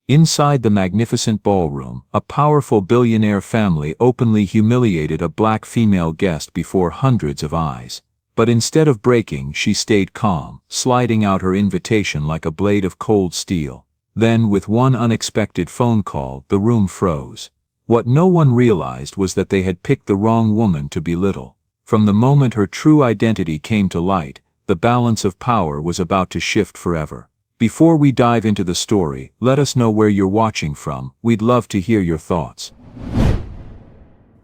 Inside the magnificent ballroom, a powerful billionaire family openly humiliated a black female guest before hundreds of eyes. But instead of breaking, she stayed calm, sliding out her invitation like a blade of cold steel. Then, with one unexpected phone call, the room froze. What no one realized was that they had picked the wrong woman to belittle. From the moment her true identity came to light, the balance of power was about to shift forever. Before we dive into the story, let us know where you're watching from. We'd love to hear your thoughts.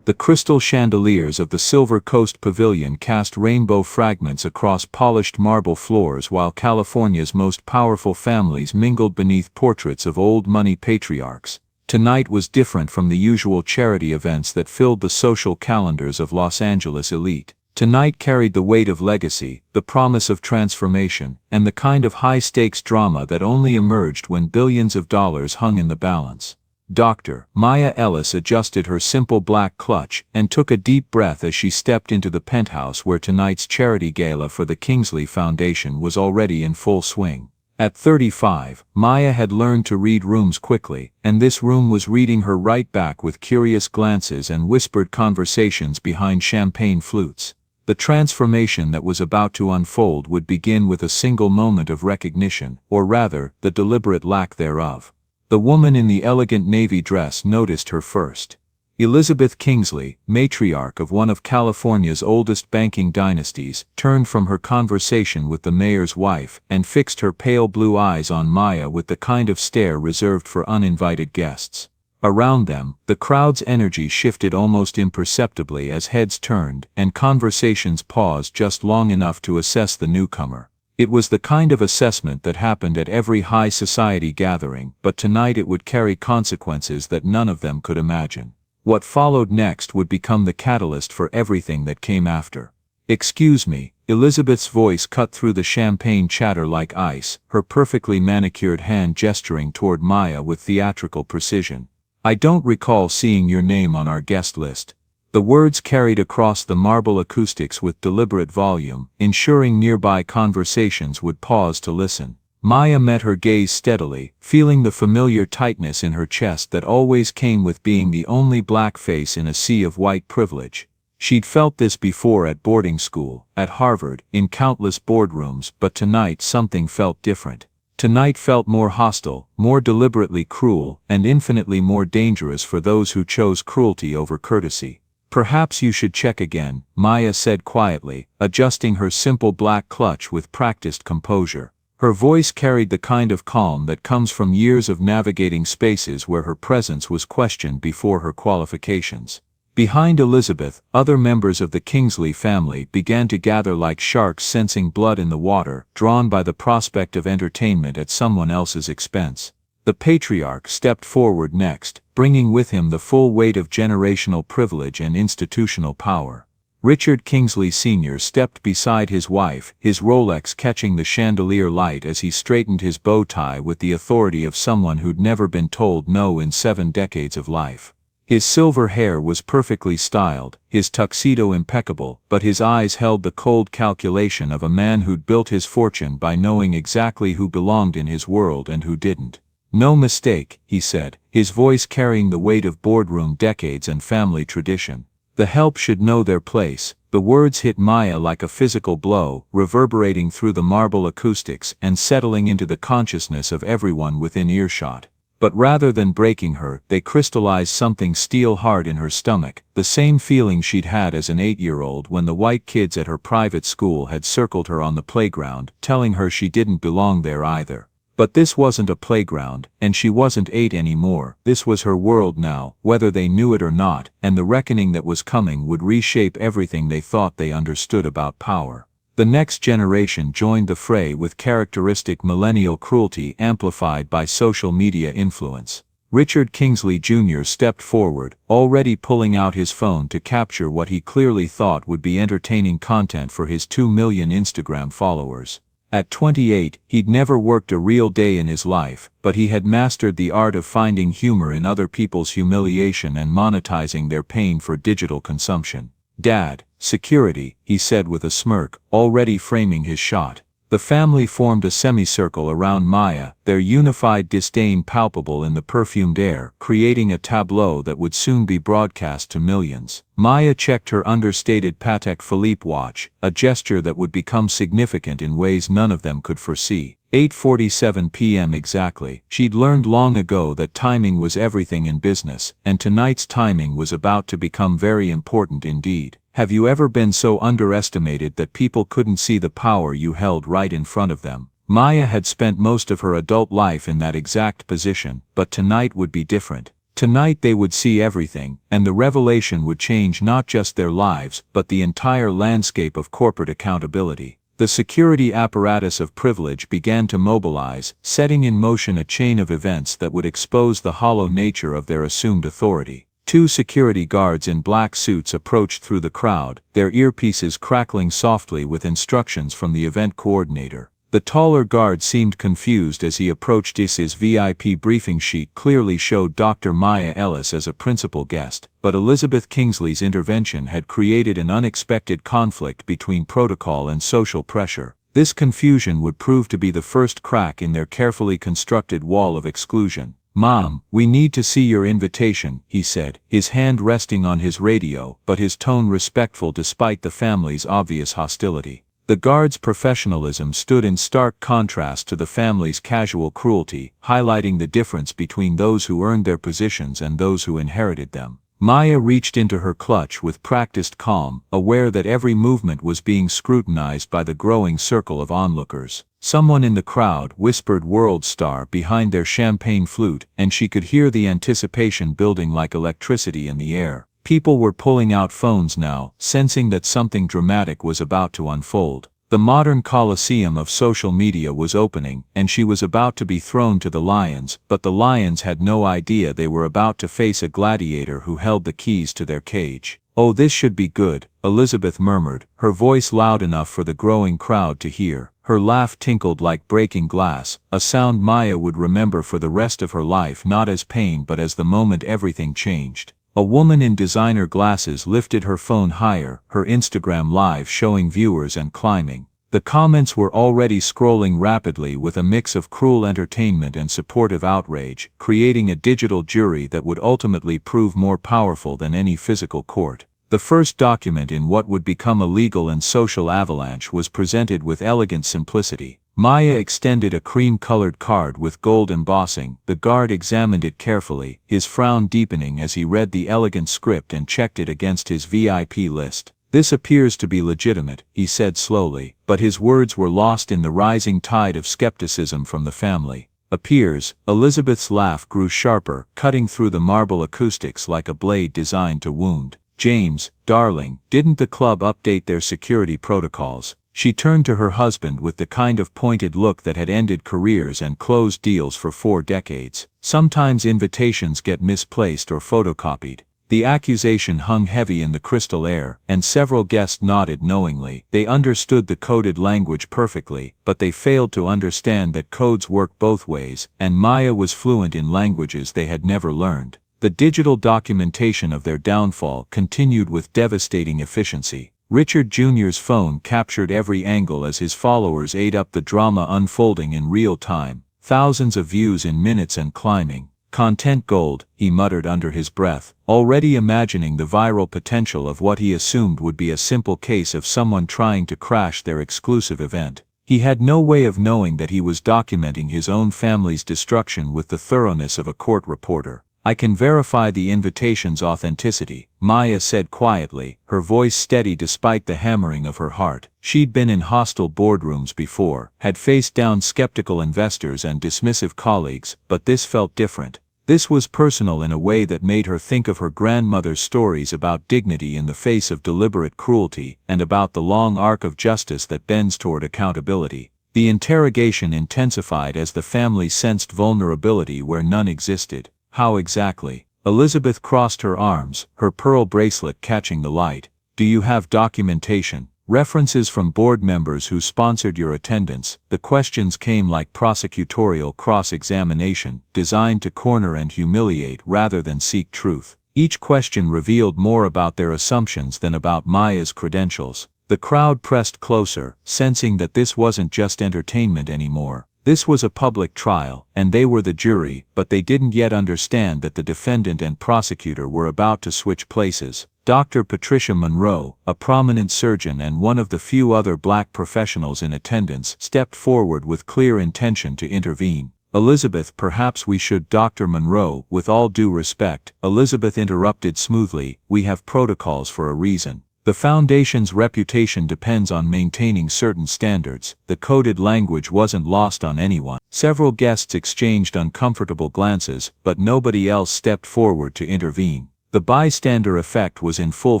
The crystal chandeliers of the Silver Coast Pavilion cast rainbow fragments across polished marble floors while California's most powerful families mingled beneath portraits of old money patriarchs. Tonight was different from the usual charity events that filled the social calendars of Los Angeles elite. Tonight carried the weight of legacy, the promise of transformation, and the kind of high-stakes drama that only emerged when billions of dollars hung in the balance. Dr. Maya Ellis adjusted her simple black clutch and took a deep breath as she stepped into the penthouse where tonight's charity gala for the Kingsley Foundation was already in full swing. At 35, Maya had learned to read rooms quickly, and this room was reading her right back with curious glances and whispered conversations behind champagne flutes. The transformation that was about to unfold would begin with a single moment of recognition, or rather, the deliberate lack thereof. The woman in the elegant navy dress noticed her first. Elizabeth Kingsley, matriarch of one of California's oldest banking dynasties, turned from her conversation with the mayor's wife and fixed her pale blue eyes on Maya with the kind of stare reserved for uninvited guests. Around them, the crowd's energy shifted almost imperceptibly as heads turned and conversations paused just long enough to assess the newcomer. It was the kind of assessment that happened at every high society gathering, but tonight it would carry consequences that none of them could imagine. What followed next would become the catalyst for everything that came after. "Excuse me," Elizabeth's voice cut through the champagne chatter like ice, her perfectly manicured hand gesturing toward Maya with theatrical precision. "I don't recall seeing your name on our guest list." The words carried across the marble acoustics with deliberate volume, ensuring nearby conversations would pause to listen. Maya met her gaze steadily, feeling the familiar tightness in her chest that always came with being the only black face in a sea of white privilege. She'd felt this before at boarding school, at Harvard, in countless boardrooms, but tonight something felt different. Tonight felt more hostile, more deliberately cruel, and infinitely more dangerous for those who chose cruelty over courtesy. "Perhaps you should check again," Maya said quietly, adjusting her simple black clutch with practiced composure. Her voice carried the kind of calm that comes from years of navigating spaces where her presence was questioned before her qualifications. Behind Elizabeth, other members of the Kingsley family began to gather like sharks sensing blood in the water, drawn by the prospect of entertainment at someone else's expense. The patriarch stepped forward next, bringing with him the full weight of generational privilege and institutional power. Richard Kingsley Sr. stepped beside his wife, his Rolex catching the chandelier light as he straightened his bow tie with the authority of someone who'd never been told no in 7 decades of life. His silver hair was perfectly styled, his tuxedo impeccable, but his eyes held the cold calculation of a man who'd built his fortune by knowing exactly who belonged in his world and who didn't. "No mistake," he said, his voice carrying the weight of boardroom decades and family tradition. "The help should know their place." The words hit Maya like a physical blow, reverberating through the marble acoustics and settling into the consciousness of everyone within earshot. But rather than breaking her, they crystallized something steel-hard in her stomach, the same feeling she'd had as an 8-year-old when the white kids at her private school had circled her on the playground, telling her she didn't belong there either. But this wasn't a playground, and she wasn't 8 anymore. This was her world now, whether they knew it or not, and the reckoning that was coming would reshape everything they thought they understood about power. The next generation joined the fray with characteristic millennial cruelty amplified by social media influence. Richard Kingsley Jr. stepped forward, already pulling out his phone to capture what he clearly thought would be entertaining content for his 2 million Instagram followers. At 28, he'd never worked a real day in his life, but he had mastered the art of finding humor in other people's humiliation and monetizing their pain for digital consumption. "Dad, security," he said with a smirk, already framing his shot. The family formed a semicircle around Maya, their unified disdain palpable in the perfumed air, creating a tableau that would soon be broadcast to millions. Maya checked her understated Patek Philippe watch, a gesture that would become significant in ways none of them could foresee. 8:47 p.m. exactly. She'd learned long ago that timing was everything in business, and tonight's timing was about to become very important indeed. Have you ever been so underestimated that people couldn't see the power you held right in front of them? Maya had spent most of her adult life in that exact position, but tonight would be different. Tonight they would see everything, and the revelation would change not just their lives, but the entire landscape of corporate accountability. The security apparatus of privilege began to mobilize, setting in motion a chain of events that would expose the hollow nature of their assumed authority. Two security guards in black suits approached through the crowd, their earpieces crackling softly with instructions from the event coordinator. The taller guard seemed confused as he approached. His VIP briefing sheet clearly showed Dr. Maya Ellis as a principal guest, but Elizabeth Kingsley's intervention had created an unexpected conflict between protocol and social pressure. This confusion would prove to be the first crack in their carefully constructed wall of exclusion. "Mom, we need to see your invitation," he said, his hand resting on his radio, but his tone respectful despite the family's obvious hostility. The guard's professionalism stood in stark contrast to the family's casual cruelty, highlighting the difference between those who earned their positions and those who inherited them. Maya reached into her clutch with practiced calm, aware that every movement was being scrutinized by the growing circle of onlookers. Someone in the crowd whispered "World Star" behind their champagne flute, and she could hear the anticipation building like electricity in the air. People were pulling out phones now, sensing that something dramatic was about to unfold. The modern coliseum of social media was opening, and she was about to be thrown to the lions, but the lions had no idea they were about to face a gladiator who held the keys to their cage. "Oh, this should be good," Elizabeth murmured, her voice loud enough for the growing crowd to hear. Her laugh tinkled like breaking glass, a sound Maya would remember for the rest of her life, not as pain but as the moment everything changed. A woman in designer glasses lifted her phone higher, her Instagram live showing viewers and climbing. The comments were already scrolling rapidly with a mix of cruel entertainment and supportive outrage, creating a digital jury that would ultimately prove more powerful than any physical court. The first document in what would become a legal and social avalanche was presented with elegant simplicity. Maya extended a cream-colored card with gold embossing. The guard examined it carefully, his frown deepening as he read the elegant script and checked it against his VIP list. "This appears to be legitimate," he said slowly, but his words were lost in the rising tide of skepticism from the family. "Appears?" Elizabeth's laugh grew sharper, cutting through the marble acoustics like a blade designed to wound. "James, darling, didn't the club update their security protocols?" She turned to her husband with the kind of pointed look that had ended careers and closed deals for 4 decades. "Sometimes invitations get misplaced or photocopied." The accusation hung heavy in the crystal air, and several guests nodded knowingly. They understood the coded language perfectly, but they failed to understand that codes work both ways, and Maya was fluent in languages they had never learned. The digital documentation of their downfall continued with devastating efficiency. Richard Jr.'s phone captured every angle as his followers ate up the drama unfolding in real time. Thousands of views in minutes and climbing. "Content gold," he muttered under his breath, already imagining the viral potential of what he assumed would be a simple case of someone trying to crash their exclusive event. He had no way of knowing that he was documenting his own family's destruction with the thoroughness of a court reporter. "I can verify the invitation's authenticity," Maya said quietly, her voice steady despite the hammering of her heart. She'd been in hostile boardrooms before, had faced down skeptical investors and dismissive colleagues, but this felt different. This was personal in a way that made her think of her grandmother's stories about dignity in the face of deliberate cruelty, and about the long arc of justice that bends toward accountability. The interrogation intensified as the family sensed vulnerability where none existed. "How exactly?" Elizabeth crossed her arms, her pearl bracelet catching the light. "Do you have documentation? References from board members who sponsored your attendance?" The questions came like prosecutorial cross-examination, designed to corner and humiliate rather than seek truth. Each question revealed more about their assumptions than about Maya's credentials. The crowd pressed closer, sensing that this wasn't just entertainment anymore. This was a public trial, and they were the jury, but they didn't yet understand that the defendant and prosecutor were about to switch places. Dr. Patricia Monroe, a prominent surgeon and one of the few other black professionals in attendance, stepped forward with clear intention to intervene. "Elizabeth, perhaps we should." Dr. Monroe, with all due respect, Elizabeth interrupted smoothly, "We have protocols for a reason. The Foundation's reputation depends on maintaining certain standards." The coded language wasn't lost on anyone. Several guests exchanged uncomfortable glances, but nobody else stepped forward to intervene. The bystander effect was in full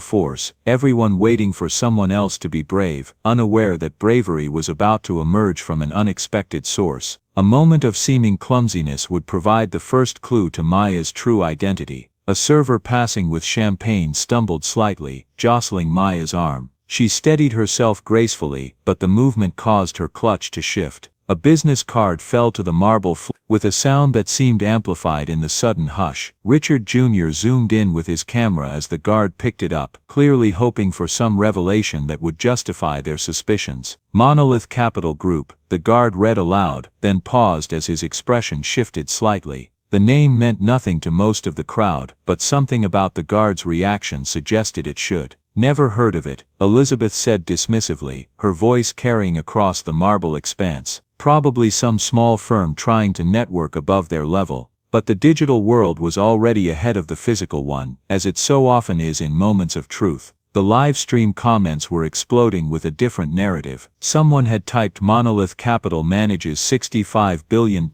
force, everyone waiting for someone else to be brave, unaware that bravery was about to emerge from an unexpected source. A moment of seeming clumsiness would provide the first clue to Maya's true identity. A server passing with champagne stumbled slightly, jostling Maya's arm. She steadied herself gracefully, but the movement caused her clutch to shift. A business card fell to the marble floor with a sound that seemed amplified in the sudden hush. Richard Jr. zoomed in with his camera as the guard picked it up, clearly hoping for some revelation that would justify their suspicions. "Monolith Capital Group," the guard read aloud, then paused as his expression shifted slightly. The name meant nothing to most of the crowd, but something about the guard's reaction suggested it should. "Never heard of it," Elizabeth said dismissively, her voice carrying across the marble expanse. "Probably some small firm trying to network above their level." But the digital world was already ahead of the physical one, as it so often is in moments of truth. The live stream comments were exploding with a different narrative. Someone had typed "Monolith Capital manages $65 billion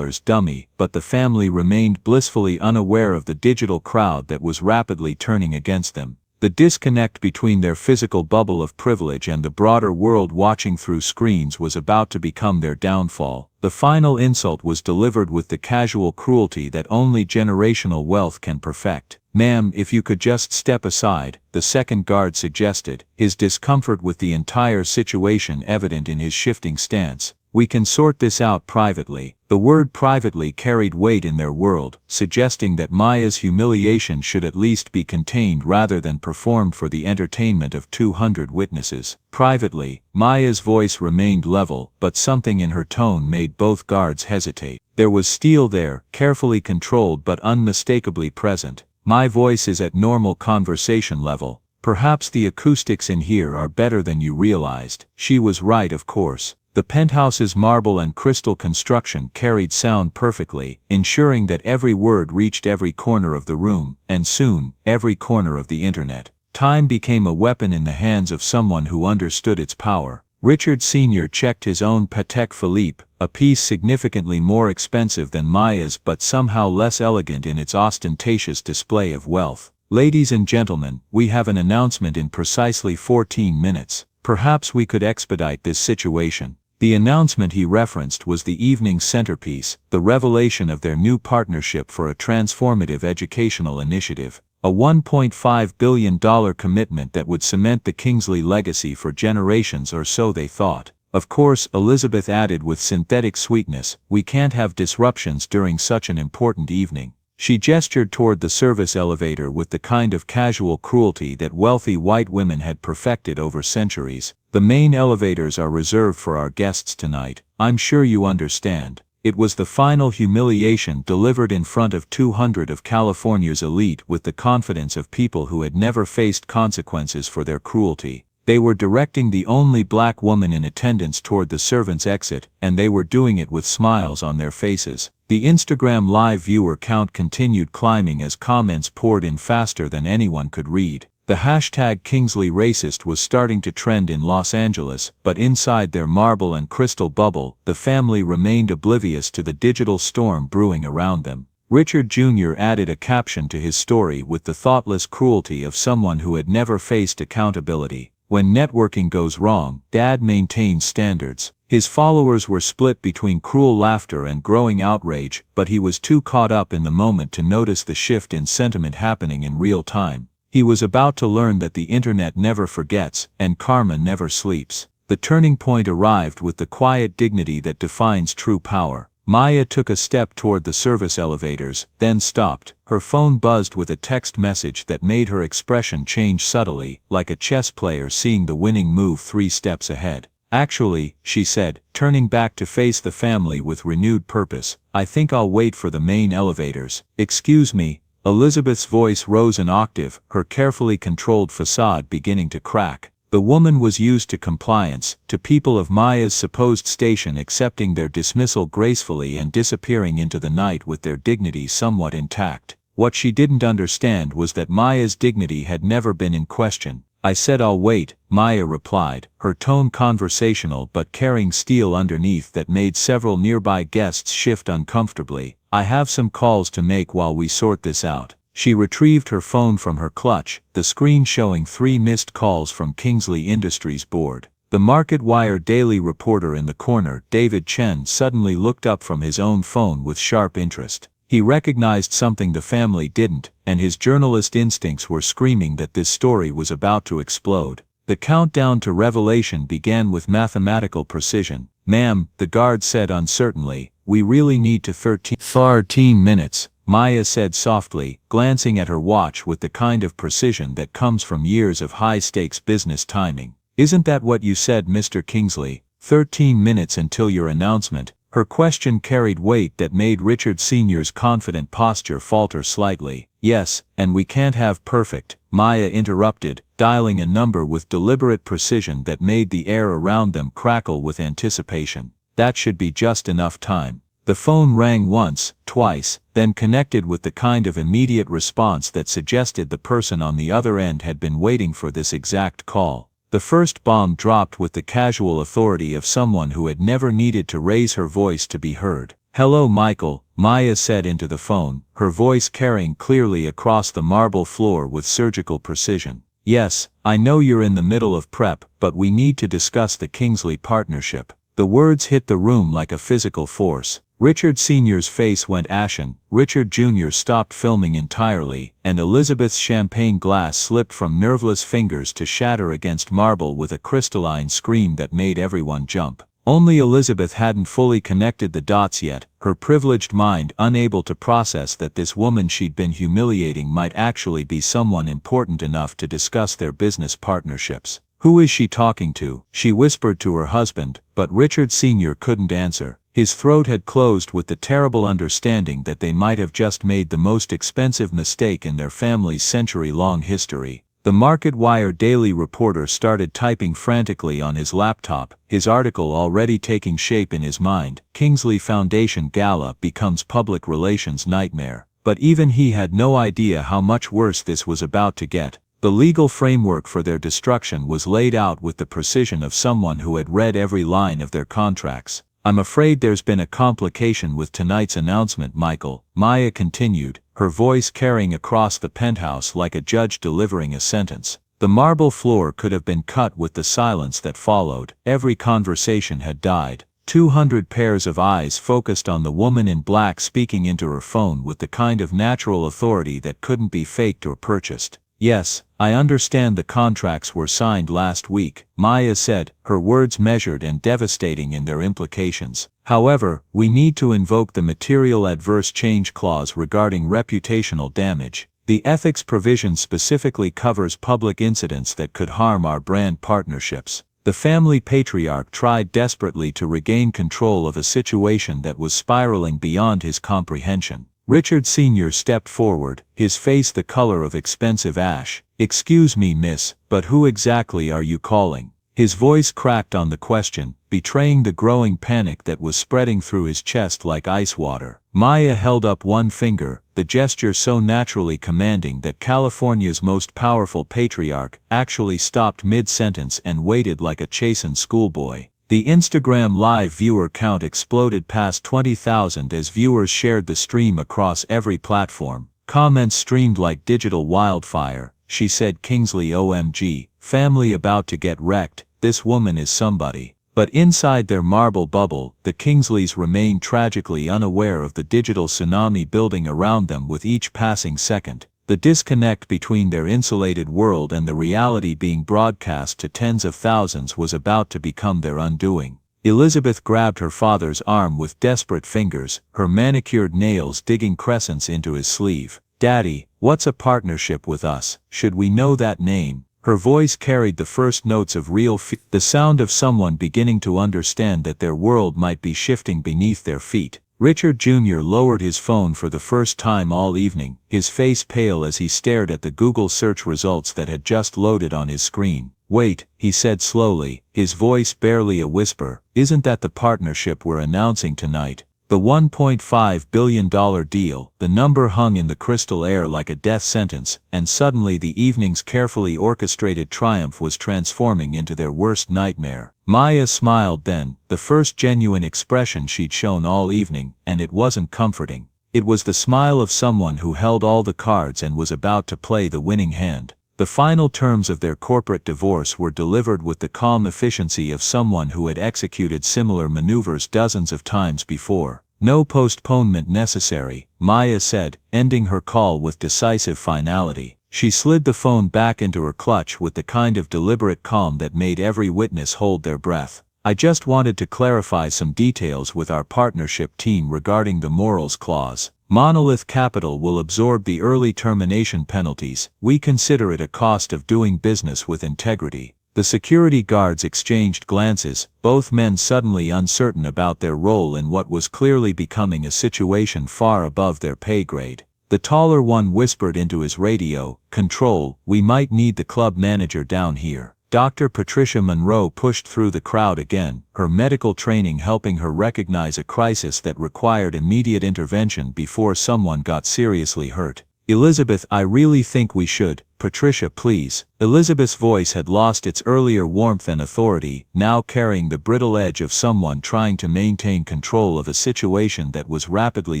dummy," but the family remained blissfully unaware of the digital crowd that was rapidly turning against them. The disconnect between their physical bubble of privilege and the broader world watching through screens was about to become their downfall. The final insult was delivered with the casual cruelty that only generational wealth can perfect. "Ma'am, if you could just step aside," the second guard suggested, his discomfort with the entire situation evident in his shifting stance. "We can sort this out privately." The word privately carried weight in their world, suggesting that Maya's humiliation should at least be contained rather than performed for the entertainment of 200 witnesses. Privately, Maya's voice remained level, but something in her tone made both guards hesitate. There was steel there, carefully controlled but unmistakably present. "My voice is at normal conversation level. Perhaps the acoustics in here are better than you realized." She was right, of course. The penthouse's marble and crystal construction carried sound perfectly, ensuring that every word reached every corner of the room, and soon, every corner of the internet. Time became a weapon in the hands of someone who understood its power. Richard Sr. checked his own Patek Philippe, a piece significantly more expensive than Maya's but somehow less elegant in its ostentatious display of wealth. "Ladies and gentlemen, we have an announcement in precisely 14 minutes. Perhaps we could expedite this situation." The announcement he referenced was the evening's centerpiece, the revelation of their new partnership for a transformative educational initiative. A $1.5 billion commitment that would cement the Kingsley legacy for generations, or so they thought. Of course, Elizabeth added with synthetic sweetness, "We can't have disruptions during such an important evening." She gestured toward the service elevator with the kind of casual cruelty that wealthy white women had perfected over centuries. "The main elevators are reserved for our guests tonight. I'm sure you understand." It was the final humiliation delivered in front of 200 of California's elite with the confidence of people who had never faced consequences for their cruelty. They were directing the only black woman in attendance toward the servants' exit, and they were doing it with smiles on their faces. The Instagram live viewer count continued climbing as comments poured in faster than anyone could read. The hashtag Kingsley Racist was starting to trend in Los Angeles, but inside their marble and crystal bubble, the family remained oblivious to the digital storm brewing around them. Richard Jr. added a caption to his story with the thoughtless cruelty of someone who had never faced accountability. "When networking goes wrong, Dad maintains standards." His followers were split between cruel laughter and growing outrage, but he was too caught up in the moment to notice the shift in sentiment happening in real time. He was about to learn that the internet never forgets, and karma never sleeps. The turning point arrived with the quiet dignity that defines true power. Maya took a step toward the service elevators, then stopped. Her phone buzzed with a text message that made her expression change subtly, like a chess player seeing the winning move 3 steps ahead. "Actually," she said, turning back to face the family with renewed purpose, "I think I'll wait for the main elevators." "Excuse me." Elizabeth's voice rose an octave, her carefully controlled facade beginning to crack. The woman was used to compliance, to people of Maya's supposed station accepting their dismissal gracefully and disappearing into the night with their dignity somewhat intact. What she didn't understand was that Maya's dignity had never been in question. "I said I'll wait," Maya replied, her tone conversational but carrying steel underneath that made several nearby guests shift uncomfortably. "I have some calls to make while we sort this out." She retrieved her phone from her clutch, the screen showing 3 missed calls from Kingsley Industries board. The MarketWire daily reporter in the corner, David Chen, suddenly looked up from his own phone with sharp interest. He recognized something the family didn't, and his journalist instincts were screaming that this story was about to explode. The countdown to revelation began with mathematical precision. "Ma'am," the guard said uncertainly, "we really need to 13 minutes. Maya said softly, glancing at her watch with the kind of precision that comes from years of high-stakes business timing. "Isn't that what you said, Mr. Kingsley? 13 minutes until your announcement." Her question carried weight that made Richard Sr.'s confident posture falter slightly. "Yes, and we can't have perfect," Maya interrupted, dialing a number with deliberate precision that made the air around them crackle with anticipation. "That should be just enough time." The phone rang once, twice, then connected with the kind of immediate response that suggested the person on the other end had been waiting for this exact call. The first bomb dropped with the casual authority of someone who had never needed to raise her voice to be heard. "Hello, Michael," Maya said into the phone, her voice carrying clearly across the marble floor with surgical precision. "Yes, I know you're in the middle of prep, but we need to discuss the Kingsley partnership." The words hit the room like a physical force. Richard Sr.'s face went ashen, Richard Jr. stopped filming entirely, and Elizabeth's champagne glass slipped from nerveless fingers to shatter against marble with a crystalline scream that made everyone jump. Only Elizabeth hadn't fully connected the dots yet, her privileged mind unable to process that this woman she'd been humiliating might actually be someone important enough to discuss their business partnerships. "Who is she talking to?" she whispered to her husband, but Richard Sr. couldn't answer. His throat had closed with the terrible understanding that they might have just made the most expensive mistake in their family's century-long history. The MarketWire daily reporter started typing frantically on his laptop, his article already taking shape in his mind. "Kingsley Foundation Gala becomes public relations nightmare." But even he had no idea how much worse this was about to get. The legal framework for their destruction was laid out with the precision of someone who had read every line of their contracts. "I'm afraid there's been a complication with tonight's announcement, Michael," Maya continued, her voice carrying across the penthouse like a judge delivering a sentence. The marble floor could have been cut with the silence that followed. Every conversation had died. 200 pairs of eyes focused on the woman in black speaking into her phone with the kind of natural authority that couldn't be faked or purchased. "Yes, I understand the contracts were signed last week," Maya said, her words measured and devastating in their implications. "However, we need to invoke the material adverse change clause regarding reputational damage. The ethics provision specifically covers public incidents that could harm our brand partnerships." The family patriarch tried desperately to regain control of a situation that was spiraling beyond his comprehension. Richard Sr. stepped forward, his face the color of expensive ash. "Excuse me, miss, but who exactly are you calling?" His voice cracked on the question, betraying the growing panic that was spreading through his chest like ice water. Maya held up one finger, the gesture so naturally commanding that California's most powerful patriarch actually stopped mid-sentence and waited like a chastened schoolboy. The Instagram live viewer count exploded past 20,000 as viewers shared the stream across every platform. Comments streamed like digital wildfire. "She said Kingsley OMG, family about to get wrecked, this woman is somebody." But inside their marble bubble, the Kingsleys remained tragically unaware of the digital tsunami building around them with each passing second. The disconnect between their insulated world and the reality being broadcast to tens of thousands was about to become their undoing. Elizabeth grabbed her father's arm with desperate fingers, her manicured nails digging crescents into his sleeve. "Daddy, what's a partnership with us? Should we know that name?" Her voice carried the first notes of real fear, the sound of someone beginning to understand that their world might be shifting beneath their feet. Richard Jr. lowered his phone for the first time all evening, his face pale as he stared at the Google search results that had just loaded on his screen. "Wait," he said slowly, his voice barely a whisper, "isn't that the partnership we're announcing tonight? The $1.5 billion deal." The number hung in the crystal air like a death sentence, and suddenly the evening's carefully orchestrated triumph was transforming into their worst nightmare. Maya smiled then, the first genuine expression she'd shown all evening, and it wasn't comforting. It was the smile of someone who held all the cards and was about to play the winning hand. The final terms of their corporate divorce were delivered with the calm efficiency of someone who had executed similar maneuvers dozens of times before. "No postponement necessary," Maya said, ending her call with decisive finality. She slid the phone back into her clutch with the kind of deliberate calm that made every witness hold their breath. "I just wanted to clarify some details with our partnership team regarding the morals clause. Monolith Capital will absorb the early termination penalties. We consider it a cost of doing business with integrity." The security guards exchanged glances, both men suddenly uncertain about their role in what was clearly becoming a situation far above their pay grade. The taller one whispered into his radio, "Control, we might need the club manager down here." Dr. Patricia Monroe pushed through the crowd again, her medical training helping her recognize a crisis that required immediate intervention before someone got seriously hurt. "Elizabeth, I really think we should. Patricia, please." Elizabeth's voice had lost its earlier warmth and authority, now carrying the brittle edge of someone trying to maintain control of a situation that was rapidly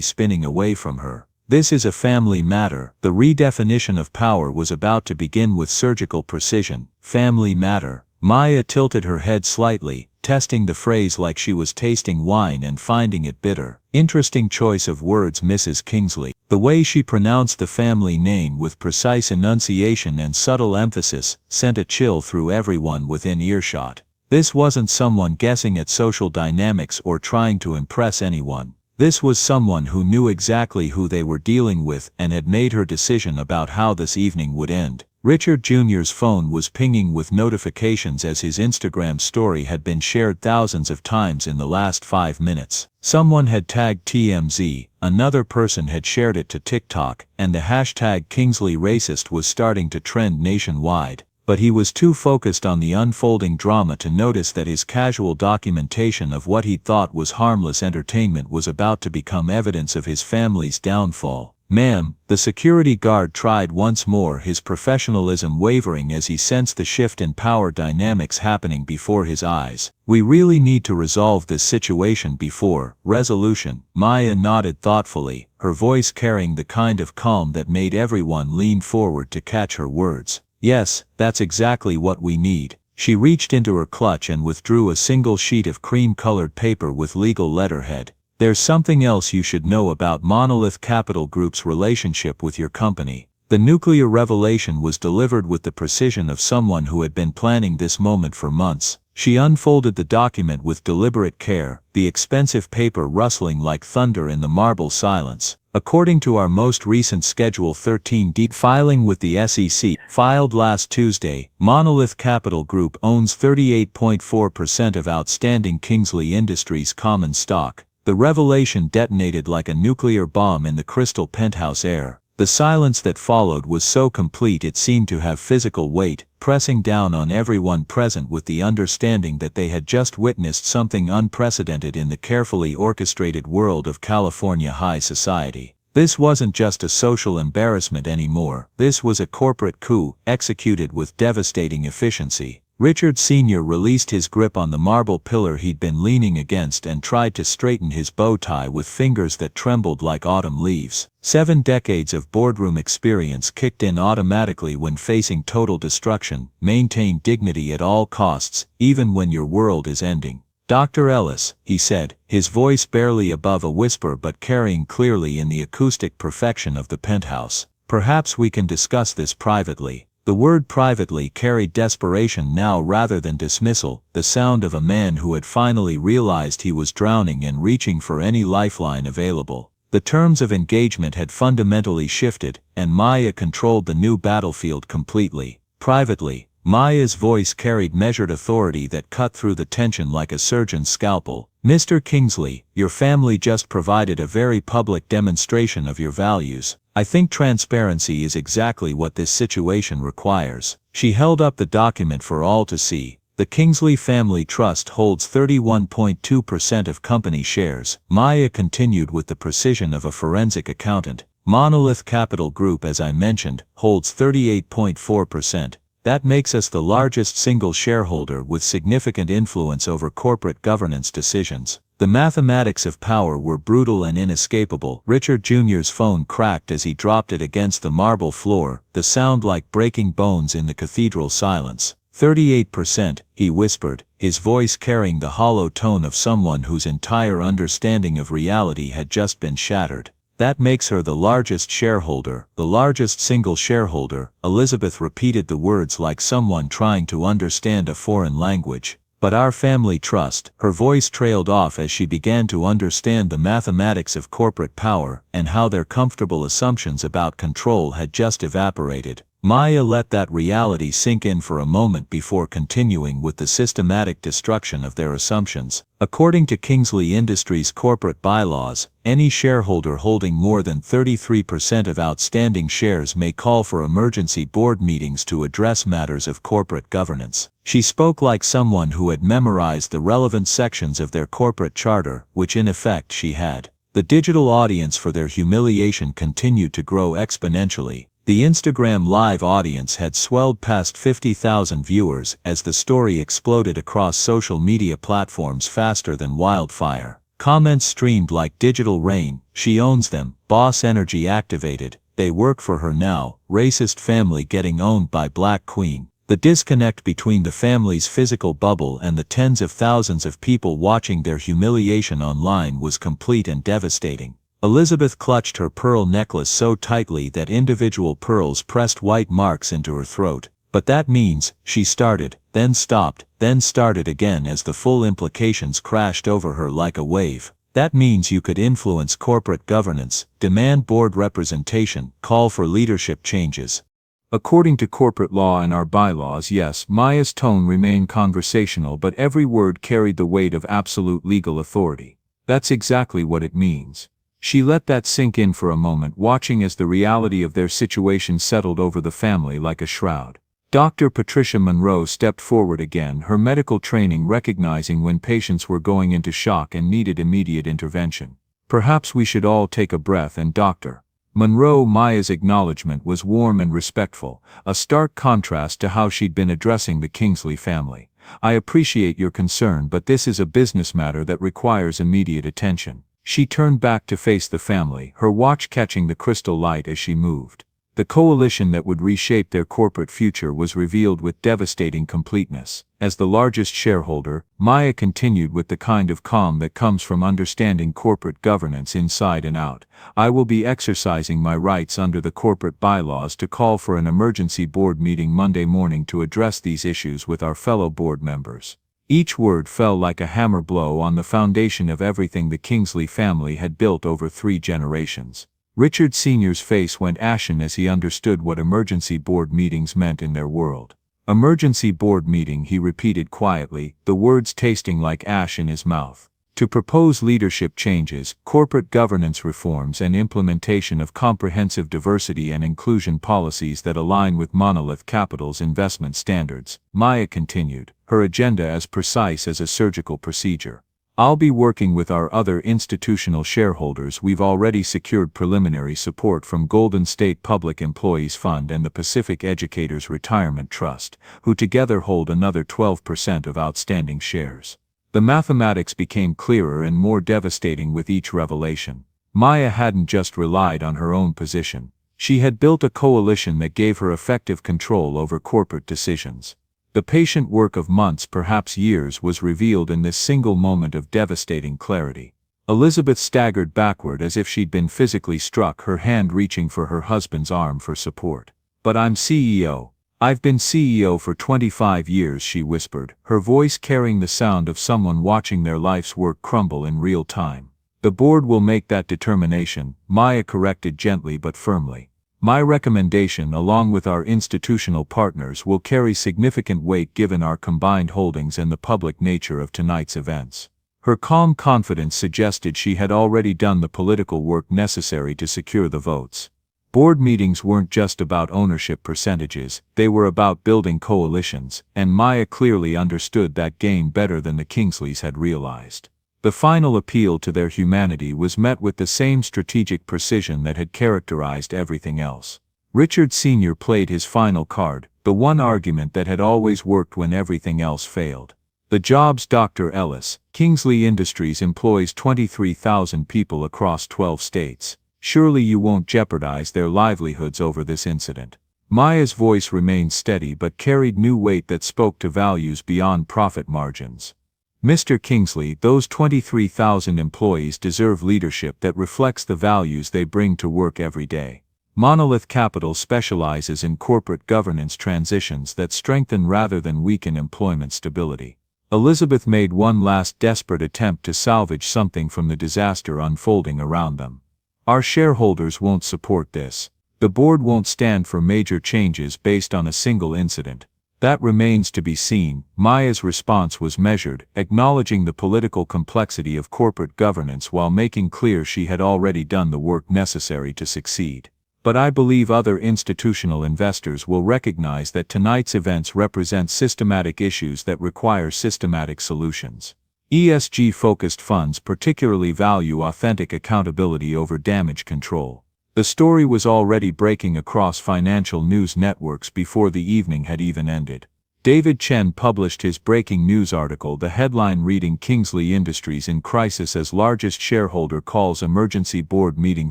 spinning away from her. "This is a family matter." The redefinition of power was about to begin with surgical precision. "Family matter." Maya tilted her head slightly, testing the phrase like she was tasting wine and finding it bitter. "Interesting choice of words, Mrs. Kingsley." The way she pronounced the family name with precise enunciation and subtle emphasis sent a chill through everyone within earshot. This wasn't someone guessing at social dynamics or trying to impress anyone. This was someone who knew exactly who they were dealing with and had made her decision about how this evening would end. Richard Jr.'s phone was pinging with notifications as his Instagram story had been shared thousands of times in the last 5 minutes. Someone had tagged TMZ, another person had shared it to TikTok, and the hashtag Kingsley Racist was starting to trend nationwide. But he was too focused on the unfolding drama to notice that his casual documentation of what he thought was harmless entertainment was about to become evidence of his family's downfall. "Ma'am," the security guard tried once more, his professionalism wavering as he sensed the shift in power dynamics happening before his eyes. "We really need to resolve this situation before resolution." Maya nodded thoughtfully, her voice carrying the kind of calm that made everyone lean forward to catch her words. "Yes, that's exactly what we need." She reached into her clutch and withdrew a single sheet of cream-colored paper with legal letterhead. "There's something else you should know about Monolith Capital Group's relationship with your company." The nuclear revelation was delivered with the precision of someone who had been planning this moment for months. She unfolded the document with deliberate care, the expensive paper rustling like thunder in the marble silence. "According to our most recent Schedule 13D filing with the SEC, filed last Tuesday, Monolith Capital Group owns 38.4% of outstanding Kingsley Industries common stock." The revelation detonated like a nuclear bomb in the crystal penthouse air. The silence that followed was so complete it seemed to have physical weight, pressing down on everyone present with the understanding that they had just witnessed something unprecedented in the carefully orchestrated world of California high society. This wasn't just a social embarrassment anymore, this was a corporate coup, executed with devastating efficiency. Richard Sr. released his grip on the marble pillar he'd been leaning against and tried to straighten his bow tie with fingers that trembled like autumn leaves. 7 decades of boardroom experience kicked in automatically when facing total destruction. Maintain dignity at all costs, even when your world is ending. "Dr. Ellis," he said, his voice barely above a whisper but carrying clearly in the acoustic perfection of the penthouse. "Perhaps we can discuss this privately." The word privately carried desperation now rather than dismissal, the sound of a man who had finally realized he was drowning and reaching for any lifeline available. The terms of engagement had fundamentally shifted, and Maya controlled the new battlefield completely. Privately, Maya's voice carried measured authority that cut through the tension like a surgeon's scalpel. "Mr. Kingsley, your family just provided a very public demonstration of your values. I think transparency is exactly what this situation requires." She held up the document for all to see. The Kingsley Family Trust holds 31.2% of company shares. Maya continued with the precision of a forensic accountant. Monolith Capital Group, as I mentioned, holds 38.4%. That makes us the largest single shareholder with significant influence over corporate governance decisions. The mathematics of power were brutal and inescapable. Richard Jr.'s phone cracked as he dropped it against the marble floor, the sound like breaking bones in the cathedral silence. 38%, he whispered, his voice carrying the hollow tone of someone whose entire understanding of reality had just been shattered. "That makes her the largest shareholder, the largest single shareholder." Elizabeth repeated the words like someone trying to understand a foreign language. "But our family trust," her voice trailed off as she began to understand the mathematics of corporate power and how their comfortable assumptions about control had just evaporated. Maya let that reality sink in for a moment before continuing with the systematic destruction of their assumptions. According to Kingsley Industries' corporate bylaws, any shareholder holding more than 33% of outstanding shares may call for emergency board meetings to address matters of corporate governance. She spoke like someone who had memorized the relevant sections of their corporate charter, which in effect she had. The digital audience for their humiliation continued to grow exponentially. The Instagram Live audience had swelled past 50,000 viewers as the story exploded across social media platforms faster than wildfire. Comments streamed like digital rain. "She owns them, boss energy activated, they work for her now, racist family getting owned by Black Queen." The disconnect between the family's physical bubble and the tens of thousands of people watching their humiliation online was complete and devastating. Elizabeth clutched her pearl necklace so tightly that individual pearls pressed white marks into her throat. "But that means," she started, then stopped, then started again as the full implications crashed over her like a wave. "That means you could influence corporate governance, demand board representation, call for leadership changes." According to corporate law and our bylaws, yes, Maya's tone remained conversational, but every word carried the weight of absolute legal authority. That's exactly what it means. She let that sink in for a moment, watching as the reality of their situation settled over the family like a shroud. Dr. Patricia Monroe stepped forward again, her medical training recognizing when patients were going into shock and needed immediate intervention. "Perhaps we should all take a breath." And Dr. Monroe, Maya's acknowledgement was warm and respectful, a stark contrast to how she'd been addressing the Kingsley family. "I appreciate your concern, but this is a business matter that requires immediate attention." She turned back to face the family, her watch catching the crystal light as she moved. The coalition that would reshape their corporate future was revealed with devastating completeness. As the largest shareholder, Maya continued with the kind of calm that comes from understanding corporate governance inside and out. "I will be exercising my rights under the corporate bylaws to call for an emergency board meeting Monday morning to address these issues with our fellow board members." Each word fell like a hammer blow on the foundation of everything the Kingsley family had built over 3 generations. Richard Sr.'s face went ashen as he understood what emergency board meetings meant in their world. "Emergency board meeting," he repeated quietly, the words tasting like ash in his mouth. "To propose leadership changes, corporate governance reforms and implementation of comprehensive diversity and inclusion policies that align with Monolith Capital's investment standards," Maya continued, her agenda as precise as a surgical procedure. "I'll be working with our other institutional shareholders. We've already secured preliminary support from Golden State Public Employees Fund and the Pacific Educators Retirement Trust, who together hold another 12% of outstanding shares." The mathematics became clearer and more devastating with each revelation. Maya hadn't just relied on her own position. She had built a coalition that gave her effective control over corporate decisions. The patient work of months, perhaps years, was revealed in this single moment of devastating clarity. Elizabeth staggered backward as if she'd been physically struck, her hand reaching for her husband's arm for support. "But I'm CEO. I've been CEO for 25 years, she whispered, her voice carrying the sound of someone watching their life's work crumble in real time. The board will make that determination, Maya corrected gently but firmly. My recommendation, along with our institutional partners, will carry significant weight given our combined holdings and the public nature of tonight's events. Her calm confidence suggested she had already done the political work necessary to secure the votes. Board meetings weren't just about ownership percentages, they were about building coalitions, and Maya clearly understood that game better than the Kingsleys had realized. The final appeal to their humanity was met with the same strategic precision that had characterized everything else. Richard Sr. played his final card, the one argument that had always worked when everything else failed. The jobs. Dr. Ellis, Kingsley Industries employs 23,000 people across 12 states. Surely you won't jeopardize their livelihoods over this incident. Maya's voice remained steady but carried new weight that spoke to values beyond profit margins. Mr. Kingsley, those 23,000 employees deserve leadership that reflects the values they bring to work every day. Monolith Capital specializes in corporate governance transitions that strengthen rather than weaken employment stability. Elizabeth made one last desperate attempt to salvage something from the disaster unfolding around them. Our shareholders won't support this. The board won't stand for major changes based on a single incident. That remains to be seen. Maya's response was measured, acknowledging the political complexity of corporate governance while making clear she had already done the work necessary to succeed. But I believe other institutional investors will recognize that tonight's events represent systematic issues that require systematic solutions. ESG-focused funds particularly value authentic accountability over damage control. The story was already breaking across financial news networks before the evening had even ended. David Chen published his breaking news article, the headline reading Kingsley Industries in crisis as largest shareholder calls emergency board meeting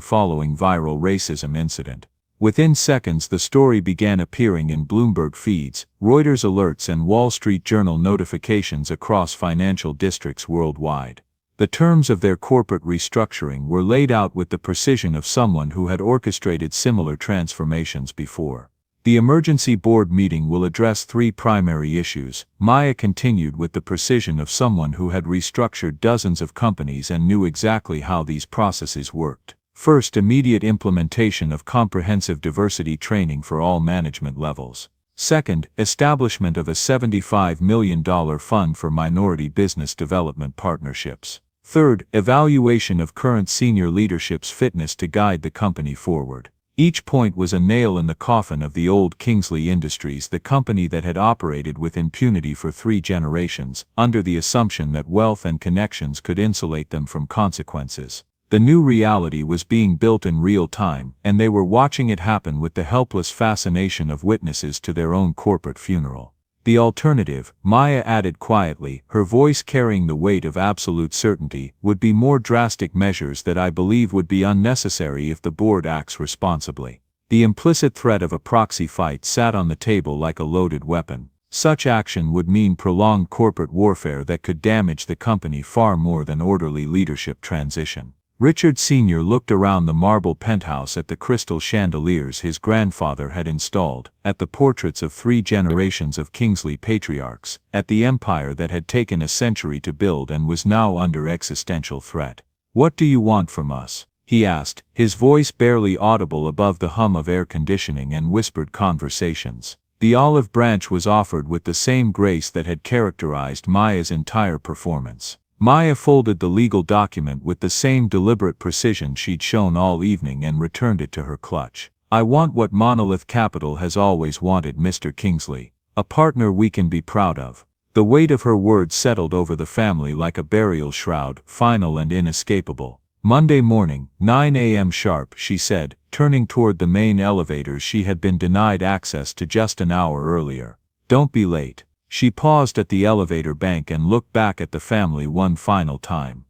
following viral racism incident. Within seconds the story began appearing in Bloomberg feeds, Reuters alerts and Wall Street Journal notifications across financial districts worldwide. The terms of their corporate restructuring were laid out with the precision of someone who had orchestrated similar transformations before. The emergency board meeting will address three primary issues, Maya continued with the precision of someone who had restructured dozens of companies and knew exactly how these processes worked. First, immediate implementation of comprehensive diversity training for all management levels. Second, establishment of a $75 million fund for minority business development partnerships. Third, evaluation of current senior leadership's fitness to guide the company forward. Each point was a nail in the coffin of the old Kingsley Industries, the company that had operated with impunity for 3 generations, under the assumption that wealth and connections could insulate them from consequences. The new reality was being built in real time, and they were watching it happen with the helpless fascination of witnesses to their own corporate funeral. The alternative, Maya added quietly, her voice carrying the weight of absolute certainty, would be more drastic measures that I believe would be unnecessary if the board acts responsibly. The implicit threat of a proxy fight sat on the table like a loaded weapon. Such action would mean prolonged corporate warfare that could damage the company far more than orderly leadership transition. Richard Sr. looked around the marble penthouse at the crystal chandeliers his grandfather had installed, at the portraits of 3 generations of Kingsley patriarchs, at the empire that had taken a century to build and was now under existential threat. "What do you want from us?" he asked, his voice barely audible above the hum of air conditioning and whispered conversations. The olive branch was offered with the same grace that had characterized Maya's entire performance. Maya folded the legal document with the same deliberate precision she'd shown all evening and returned it to her clutch. "I want what Monolith Capital has always wanted, Mr. Kingsley. A partner we can be proud of." The weight of her words settled over the family like a burial shroud, final and inescapable. "Monday morning, 9 a.m. sharp," she said, turning toward the main elevators she had been denied access to just an hour earlier. "Don't be late." She paused at the elevator bank and looked back at the family one final time.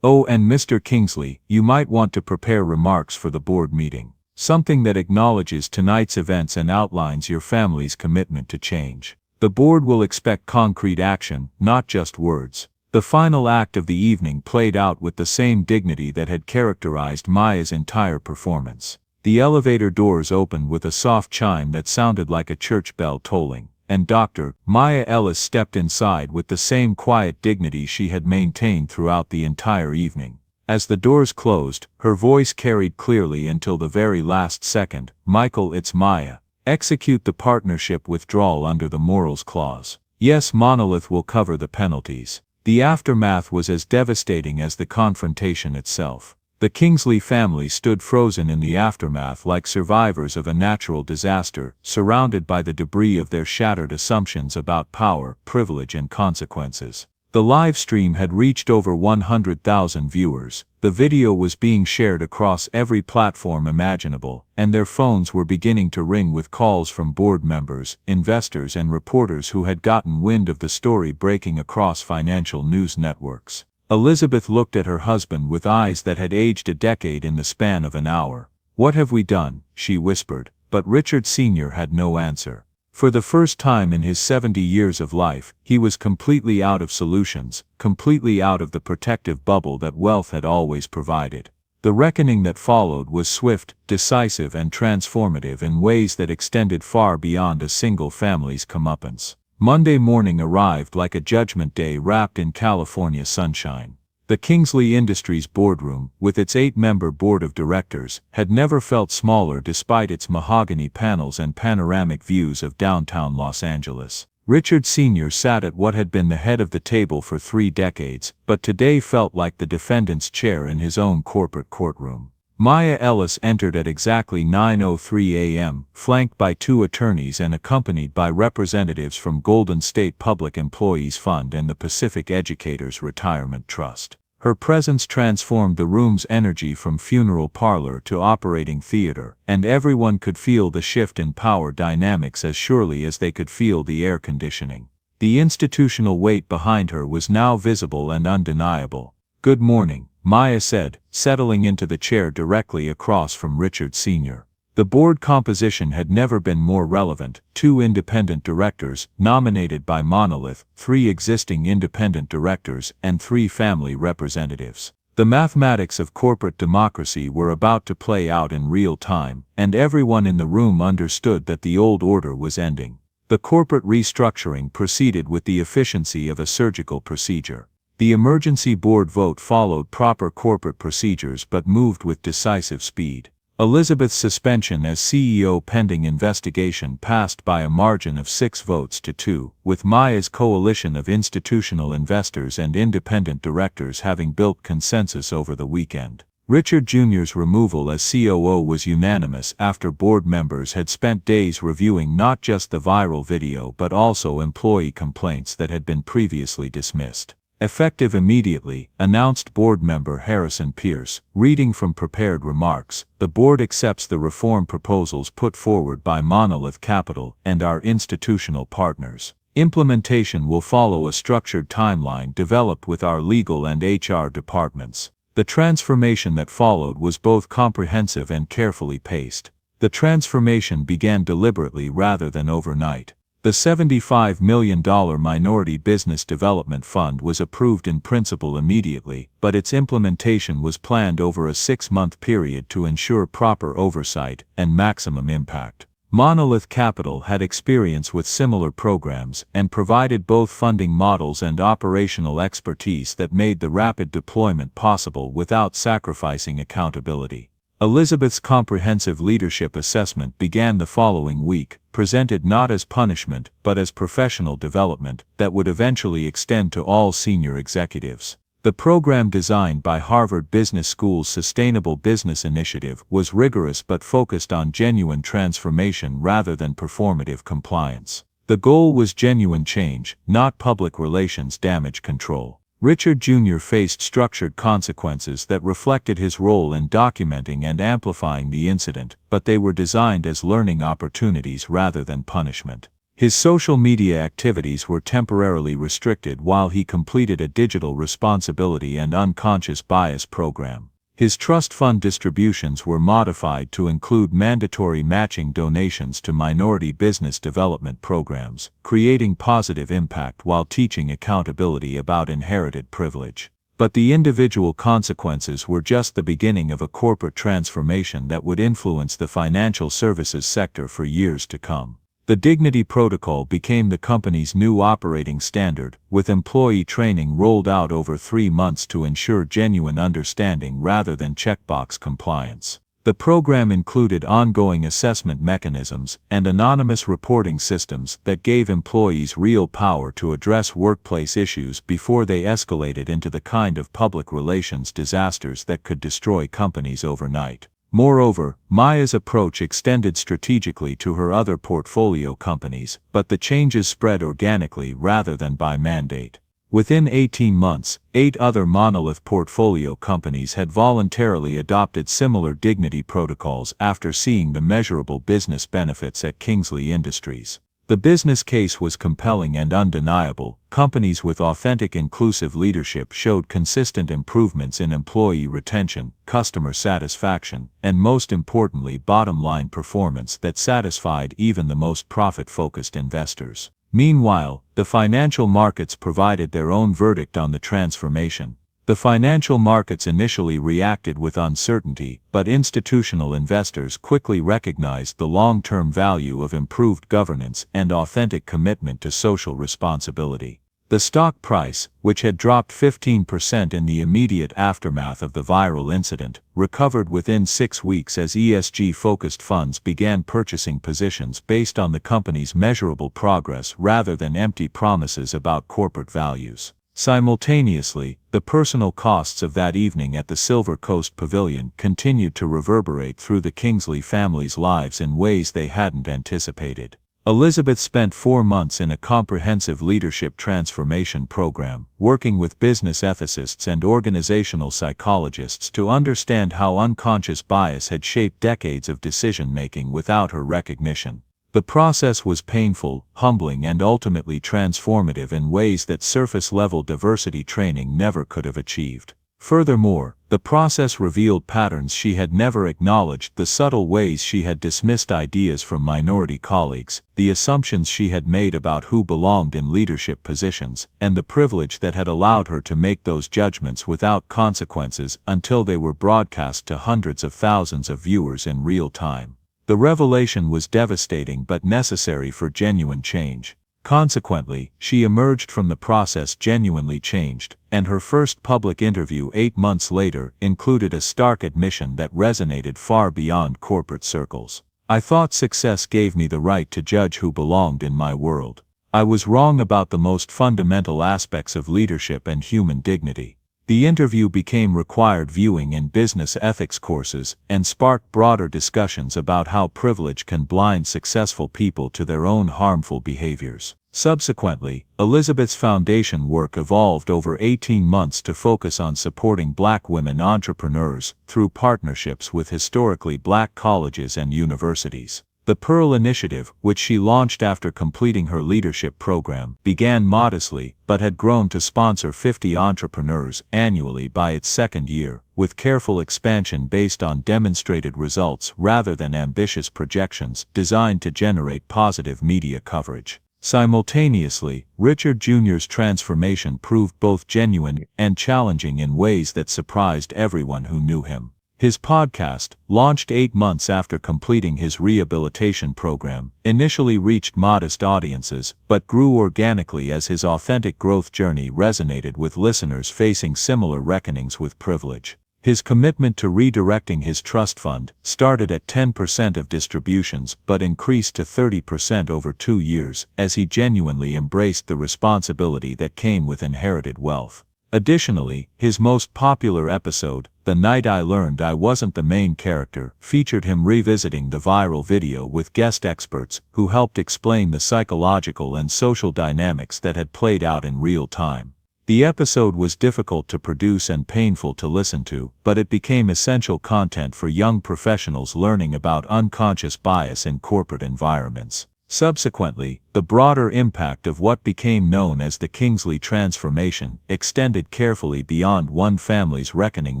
"Oh, and Mr. Kingsley, you might want to prepare remarks for the board meeting. Something that acknowledges tonight's events and outlines your family's commitment to change. The board will expect concrete action, not just words." The final act of the evening played out with the same dignity that had characterized Maya's entire performance. The elevator doors opened with a soft chime that sounded like a church bell tolling, and Dr. Maya Ellis stepped inside with the same quiet dignity she had maintained throughout the entire evening. As the doors closed, her voice carried clearly until the very last second. "Michael, it's Maya. Execute the partnership withdrawal under the morals clause. Yes, Monolith will cover the penalties." The aftermath was as devastating as the confrontation itself. The Kingsley family stood frozen in the aftermath like survivors of a natural disaster, surrounded by the debris of their shattered assumptions about power, privilege, and consequences. The live stream had reached over 100,000 viewers, the video was being shared across every platform imaginable, and their phones were beginning to ring with calls from board members, investors, and reporters who had gotten wind of the story breaking across financial news networks. Elizabeth looked at her husband with eyes that had aged a decade in the span of an hour. "What have we done?" she whispered, but Richard Sr. had no answer. For the first time in his 70 years of life, he was completely out of solutions, completely out of the protective bubble that wealth had always provided. The reckoning that followed was swift, decisive, and transformative in ways that extended far beyond a single family's comeuppance. Monday morning arrived like a judgment day wrapped in California sunshine. The Kingsley Industries boardroom, with its 8-member board of directors, had never felt smaller despite its mahogany panels and panoramic views of downtown Los Angeles. Richard Sr. sat at what had been the head of the table for 3 decades, but today felt like the defendant's chair in his own corporate courtroom. Maya Ellis entered at exactly 9:03 a.m., flanked by 2 attorneys and accompanied by representatives from Golden State Public Employees Fund and the Pacific Educators Retirement Trust. Her presence transformed the room's energy from funeral parlor to operating theater, and everyone could feel the shift in power dynamics as surely as they could feel the air conditioning. The institutional weight behind her was now visible and undeniable. "Good morning," Maya said, settling into the chair directly across from Richard Sr. The board composition had never been more relevant: 2 independent directors, nominated by Monolith, 3 existing independent directors, and 3 family representatives. The mathematics of corporate democracy were about to play out in real time, and everyone in the room understood that the old order was ending. The corporate restructuring proceeded with the efficiency of a surgical procedure. The emergency board vote followed proper corporate procedures but moved with decisive speed. Elizabeth's suspension as CEO pending investigation passed by a margin of 6 votes to 2, with Maya's coalition of institutional investors and independent directors having built consensus over the weekend. Richard Jr.'s removal as COO was unanimous after board members had spent days reviewing not just the viral video but also employee complaints that had been previously dismissed. Effective immediately, announced board member Harrison Pierce, reading from prepared remarks, the board accepts the reform proposals put forward by Monolith Capital and our institutional partners. Implementation will follow a structured timeline developed with our legal and HR departments. The transformation that followed was both comprehensive and carefully paced. The transformation began deliberately rather than overnight. The $75 million Minority Business Development Fund was approved in principle immediately, but its implementation was planned over a 6-month period to ensure proper oversight and maximum impact. Monolith Capital had experience with similar programs and provided both funding models and operational expertise that made the rapid deployment possible without sacrificing accountability. Elizabeth's comprehensive leadership assessment began the following week, presented not as punishment but as professional development that would eventually extend to all senior executives. The program, designed by Harvard Business School's Sustainable Business Initiative, was rigorous but focused on genuine transformation rather than performative compliance. The goal was genuine change, not public relations damage control. Richard Jr. faced structured consequences that reflected his role in documenting and amplifying the incident, but they were designed as learning opportunities rather than punishment. His social media activities were temporarily restricted while he completed a digital responsibility and unconscious bias program. His trust fund distributions were modified to include mandatory matching donations to minority business development programs, creating positive impact while teaching accountability about inherited privilege. But the individual consequences were just the beginning of a corporate transformation that would influence the financial services sector for years to come. The Dignity Protocol became the company's new operating standard, with employee training rolled out over 3 months to ensure genuine understanding rather than checkbox compliance. The program included ongoing assessment mechanisms and anonymous reporting systems that gave employees real power to address workplace issues before they escalated into the kind of public relations disasters that could destroy companies overnight. Moreover, Maya's approach extended strategically to her other portfolio companies, but the changes spread organically rather than by mandate. Within 18 months, 8 other monolith portfolio companies had voluntarily adopted similar dignity protocols after seeing the measurable business benefits at Kingsley Industries. The business case was compelling and undeniable. Companies with authentic inclusive leadership showed consistent improvements in employee retention, customer satisfaction, and most importantly bottom-line performance that satisfied even the most profit-focused investors. Meanwhile, the financial markets provided their own verdict on the transformation. The financial markets initially reacted with uncertainty, but institutional investors quickly recognized the long-term value of improved governance and authentic commitment to social responsibility. The stock price, which had dropped 15% in the immediate aftermath of the viral incident, recovered within 6 weeks as ESG-focused funds began purchasing positions based on the company's measurable progress rather than empty promises about corporate values. Simultaneously, the personal costs of that evening at the Silver Coast Pavilion continued to reverberate through the Kingsley family's lives in ways they hadn't anticipated. Elizabeth spent 4 months in a comprehensive leadership transformation program, working with business ethicists and organizational psychologists to understand how unconscious bias had shaped decades of decision-making without her recognition. The process was painful, humbling, and ultimately transformative in ways that surface-level diversity training never could have achieved. Furthermore, the process revealed patterns she had never acknowledged, the subtle ways she had dismissed ideas from minority colleagues, the assumptions she had made about who belonged in leadership positions, and the privilege that had allowed her to make those judgments without consequences until they were broadcast to hundreds of thousands of viewers in real time. The revelation was devastating but necessary for genuine change. Consequently, she emerged from the process genuinely changed, and her first public interview 8 months later included a stark admission that resonated far beyond corporate circles. "I thought success gave me the right to judge who belonged in my world. I was wrong about the most fundamental aspects of leadership and human dignity." The interview became required viewing in business ethics courses and sparked broader discussions about how privilege can blind successful people to their own harmful behaviors. Subsequently, Elizabeth's foundation work evolved over 18 months to focus on supporting Black women entrepreneurs through partnerships with historically Black colleges and universities. The Pearl Initiative, which she launched after completing her leadership program, began modestly but had grown to sponsor 50 entrepreneurs annually by its second year, with careful expansion based on demonstrated results rather than ambitious projections designed to generate positive media coverage. Simultaneously, Richard Jr.'s transformation proved both genuine and challenging in ways that surprised everyone who knew him. His podcast, launched 8 months after completing his rehabilitation program, initially reached modest audiences but grew organically as his authentic growth journey resonated with listeners facing similar reckonings with privilege. His commitment to redirecting his trust fund started at 10% of distributions but increased to 30% over 2 years as he genuinely embraced the responsibility that came with inherited wealth. Additionally, his most popular episode, "The Night I Learned I Wasn't the Main Character," featured him revisiting the viral video with guest experts who helped explain the psychological and social dynamics that had played out in real time. The episode was difficult to produce and painful to listen to, but it became essential content for young professionals learning about unconscious bias in corporate environments. Subsequently, the broader impact of what became known as the Kingsley transformation extended carefully beyond one family's reckoning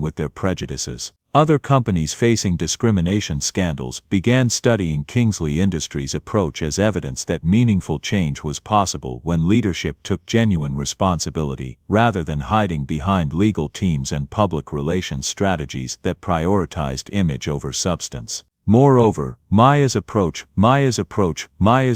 with their prejudices. Other companies facing discrimination scandals began studying Kingsley Industries' approach as evidence that meaningful change was possible when leadership took genuine responsibility, rather than hiding behind legal teams and public relations strategies that prioritized image over substance. Moreover, Maya's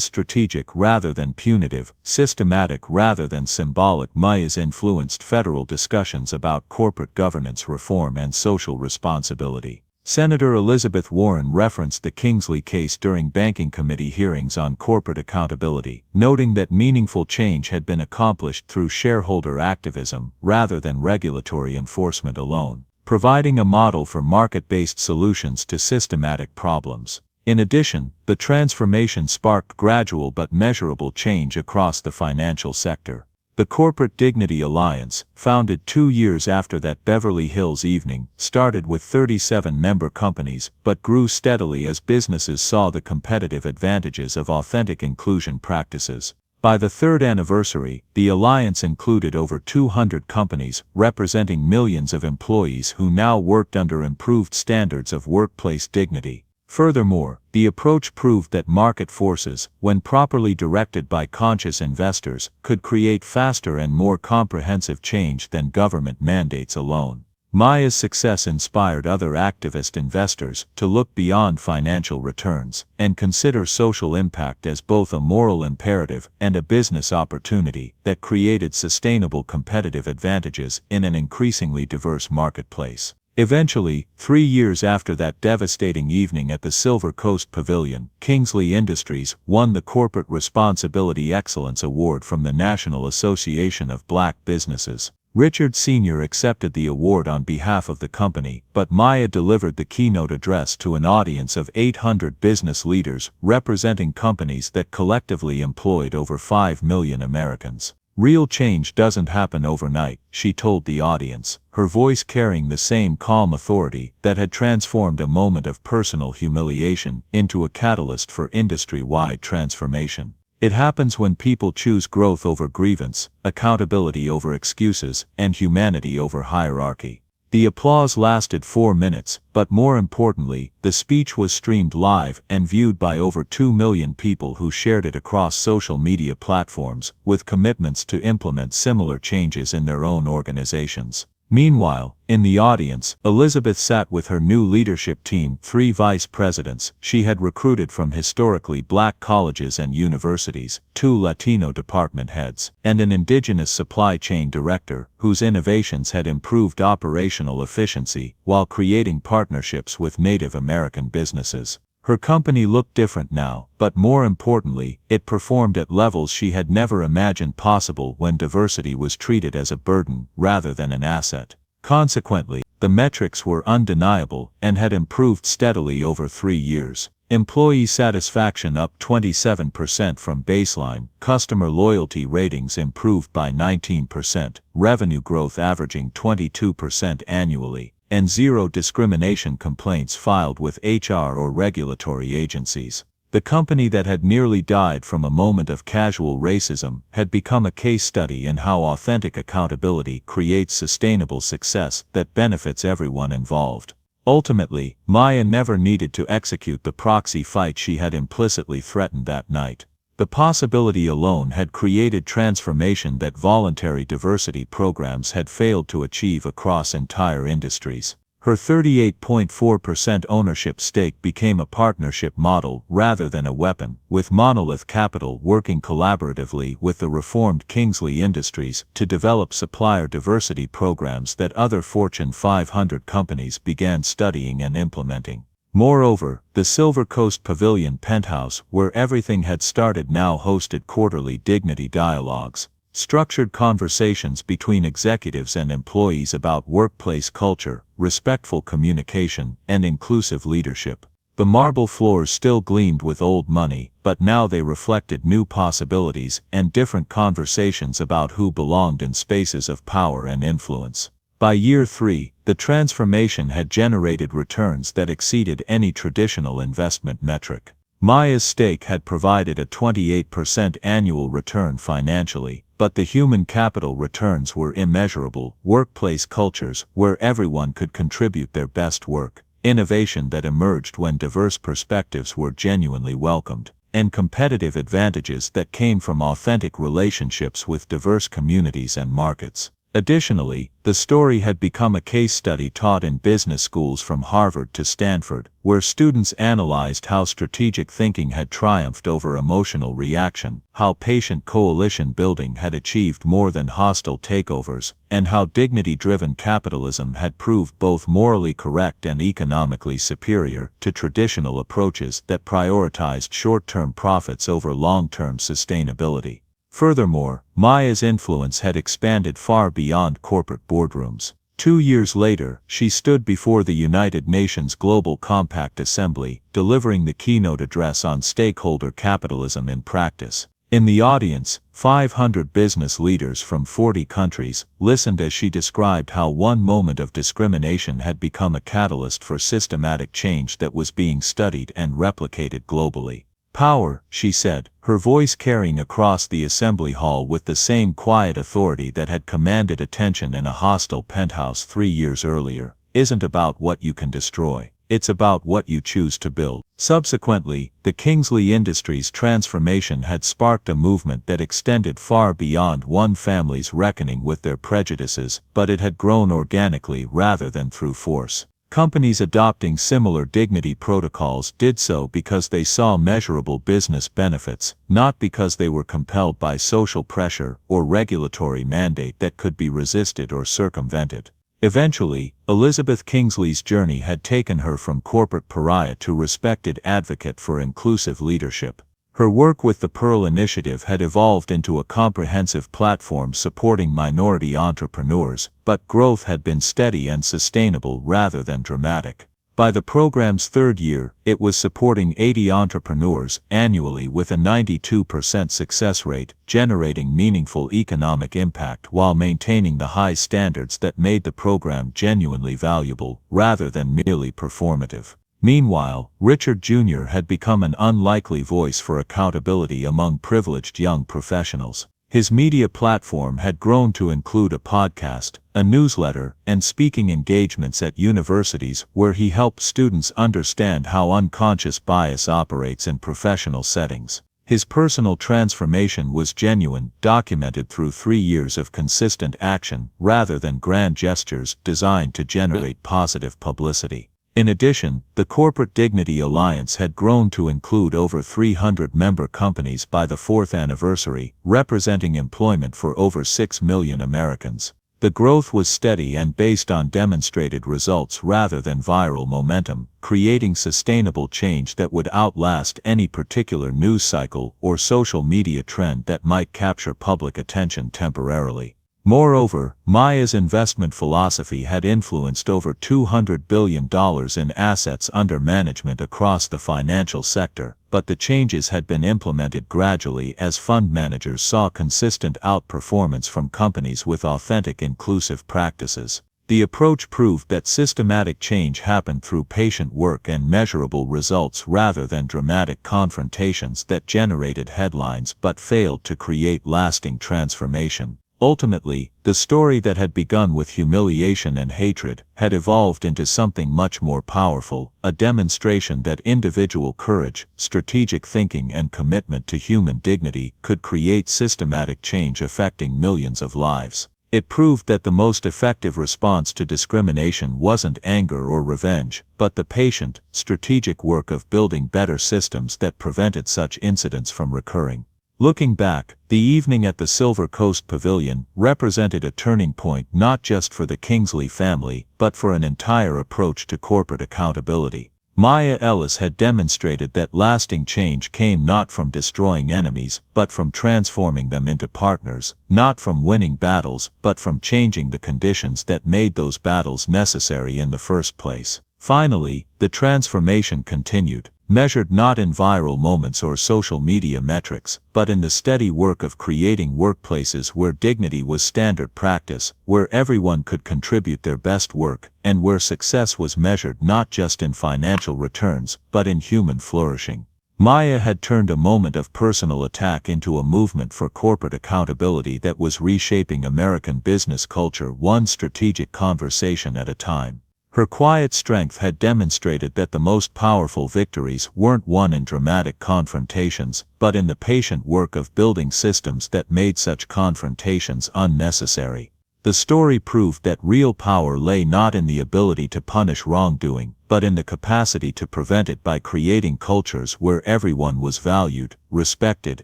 strategic rather than punitive, systematic rather than symbolic. Maya's influenced federal discussions about corporate governance reform and social responsibility. Senator Elizabeth Warren referenced the Kingsley case during Banking Committee hearings on corporate accountability, noting that meaningful change had been accomplished through shareholder activism rather than regulatory enforcement alone, providing a model for market-based solutions to systematic problems. In addition, the transformation sparked gradual but measurable change across the financial sector. The Corporate Dignity Alliance, founded 2 years after that Beverly Hills evening, started with 37 member companies but grew steadily as businesses saw the competitive advantages of authentic inclusion practices. By the third anniversary, the alliance included over 200 companies, representing millions of employees who now worked under improved standards of workplace dignity. Furthermore, the approach proved that market forces, when properly directed by conscious investors, could create faster and more comprehensive change than government mandates alone. Maya's success inspired other activist investors to look beyond financial returns and consider social impact as both a moral imperative and a business opportunity that created sustainable competitive advantages in an increasingly diverse marketplace. Eventually, 3 years after that devastating evening at the Silver Coast Pavilion, Kingsley Industries won the Corporate Responsibility Excellence Award from the National Association of Black Businesses. Richard Sr. accepted the award on behalf of the company, but Maya delivered the keynote address to an audience of 800 business leaders representing companies that collectively employed over 5 million Americans. "Real change doesn't happen overnight," she told the audience, her voice carrying the same calm authority that had transformed a moment of personal humiliation into a catalyst for industry-wide transformation. "It happens when people choose growth over grievance, accountability over excuses, and humanity over hierarchy." The applause lasted 4 minutes, but more importantly, the speech was streamed live and viewed by over 2 million people who shared it across social media platforms, with commitments to implement similar changes in their own organizations. Meanwhile, in the audience, Elizabeth sat with her new leadership team, 3 vice presidents she had recruited from historically black colleges and universities, 2 Latino department heads, and an indigenous supply chain director, whose innovations had improved operational efficiency while creating partnerships with Native American businesses. Her company looked different now, but more importantly, it performed at levels she had never imagined possible when diversity was treated as a burden rather than an asset. Consequently, the metrics were undeniable and had improved steadily over 3 years. Employee satisfaction up 27% from baseline, customer loyalty ratings improved by 19%, revenue growth averaging 22% annually, and 0 discrimination complaints filed with HR or regulatory agencies. The company that had nearly died from a moment of casual racism had become a case study in how authentic accountability creates sustainable success that benefits everyone involved. Ultimately, Maya never needed to execute the proxy fight she had implicitly threatened that night. The possibility alone had created transformation that voluntary diversity programs had failed to achieve across entire industries. Her 38.4% ownership stake became a partnership model rather than a weapon, with Monolith Capital working collaboratively with the reformed Kingsley Industries to develop supplier diversity programs that other Fortune 500 companies began studying and implementing. Moreover, the Silver Coast Pavilion penthouse, where everything had started, now hosted quarterly dignity dialogues, structured conversations between executives and employees about workplace culture, respectful communication, and inclusive leadership. The marble floors still gleamed with old money, but now they reflected new possibilities and different conversations about who belonged in spaces of power and influence. By year 3, the transformation had generated returns that exceeded any traditional investment metric. Maya's stake had provided a 28% annual return financially, but the human capital returns were immeasurable. Workplace cultures where everyone could contribute their best work, innovation that emerged when diverse perspectives were genuinely welcomed, and competitive advantages that came from authentic relationships with diverse communities and markets. Additionally, the story had become a case study taught in business schools from Harvard to Stanford, where students analyzed how strategic thinking had triumphed over emotional reaction, how patient coalition building had achieved more than hostile takeovers, and how dignity-driven capitalism had proved both morally correct and economically superior to traditional approaches that prioritized short-term profits over long-term sustainability. Furthermore, Maya's influence had expanded far beyond corporate boardrooms. 2 years later, she stood before the United Nations Global Compact Assembly, delivering the keynote address on stakeholder capitalism in practice. In the audience, 500 business leaders from 40 countries listened as she described how one moment of discrimination had become a catalyst for systematic change that was being studied and replicated globally. Power, she said, her voice carrying across the assembly hall with the same quiet authority that had commanded attention in a hostile penthouse 3 years earlier, isn't about what you can destroy, it's about what you choose to build. Subsequently, the Kingsley Industries transformation had sparked a movement that extended far beyond one family's reckoning with their prejudices, but it had grown organically rather than through force. Companies adopting similar dignity protocols did so because they saw measurable business benefits, not because they were compelled by social pressure or regulatory mandate that could be resisted or circumvented. Eventually, Elizabeth Kingsley's journey had taken her from corporate pariah to respected advocate for inclusive leadership. Her work with the Pearl Initiative had evolved into a comprehensive platform supporting minority entrepreneurs, but growth had been steady and sustainable rather than dramatic. By the program's third year, it was supporting 80 entrepreneurs annually with a 92% success rate, generating meaningful economic impact while maintaining the high standards that made the program genuinely valuable rather than merely performative. Meanwhile, Richard Jr. had become an unlikely voice for accountability among privileged young professionals. His media platform had grown to include a podcast, a newsletter, and speaking engagements at universities where he helped students understand how unconscious bias operates in professional settings. His personal transformation was genuine, documented through 3 years of consistent action rather than grand gestures designed to generate positive publicity. In addition, the Corporate Dignity Alliance had grown to include over 300 member companies by the 4th anniversary, representing employment for over 6 million Americans. The growth was steady and based on demonstrated results rather than viral momentum, creating sustainable change that would outlast any particular news cycle or social media trend that might capture public attention temporarily. Moreover, Maya's investment philosophy had influenced over $200 billion in assets under management across the financial sector, but the changes had been implemented gradually as fund managers saw consistent outperformance from companies with authentic inclusive practices. The approach proved that systematic change happened through patient work and measurable results rather than dramatic confrontations that generated headlines but failed to create lasting transformation. Ultimately, the story that had begun with humiliation and hatred had evolved into something much more powerful, a demonstration that individual courage, strategic thinking, and commitment to human dignity could create systematic change affecting millions of lives. It proved that the most effective response to discrimination wasn't anger or revenge, but the patient, strategic work of building better systems that prevented such incidents from recurring. Looking back, the evening at the Silver Coast Pavilion represented a turning point not just for the Kingsley family, but for an entire approach to corporate accountability. Maya Ellis had demonstrated that lasting change came not from destroying enemies, but from transforming them into partners, not from winning battles, but from changing the conditions that made those battles necessary in the first place. Finally, the transformation continued, measured not in viral moments or social media metrics, but in the steady work of creating workplaces where dignity was standard practice, where everyone could contribute their best work, and where success was measured not just in financial returns, but in human flourishing. Maya had turned a moment of personal attack into a movement for corporate accountability that was reshaping American business culture one strategic conversation at a time. Her quiet strength had demonstrated that the most powerful victories weren't won in dramatic confrontations, but in the patient work of building systems that made such confrontations unnecessary. The story proved that real power lay not in the ability to punish wrongdoing, but in the capacity to prevent it by creating cultures where everyone was valued, respected,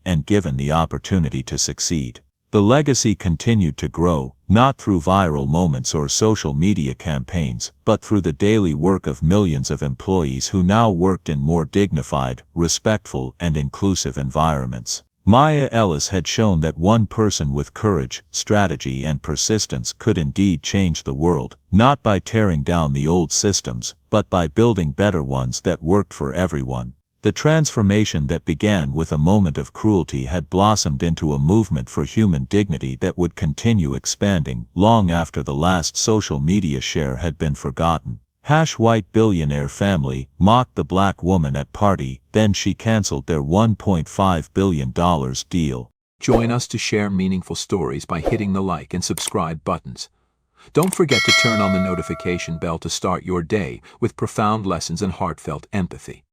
and given the opportunity to succeed. The legacy continued to grow, not through viral moments or social media campaigns, but through the daily work of millions of employees who now worked in more dignified, respectful, and inclusive environments. Maya Ellis had shown that one person with courage, strategy, and persistence could indeed change the world, not by tearing down the old systems, but by building better ones that worked for everyone. The transformation that began with a moment of cruelty had blossomed into a movement for human dignity that would continue expanding long after the last social media share had been forgotten. White billionaire family mocked the black woman at party, then she canceled their $1.5 billion deal. Join us to share meaningful stories by hitting the like and subscribe buttons. Don't forget to turn on the notification bell to start your day with profound lessons and heartfelt empathy.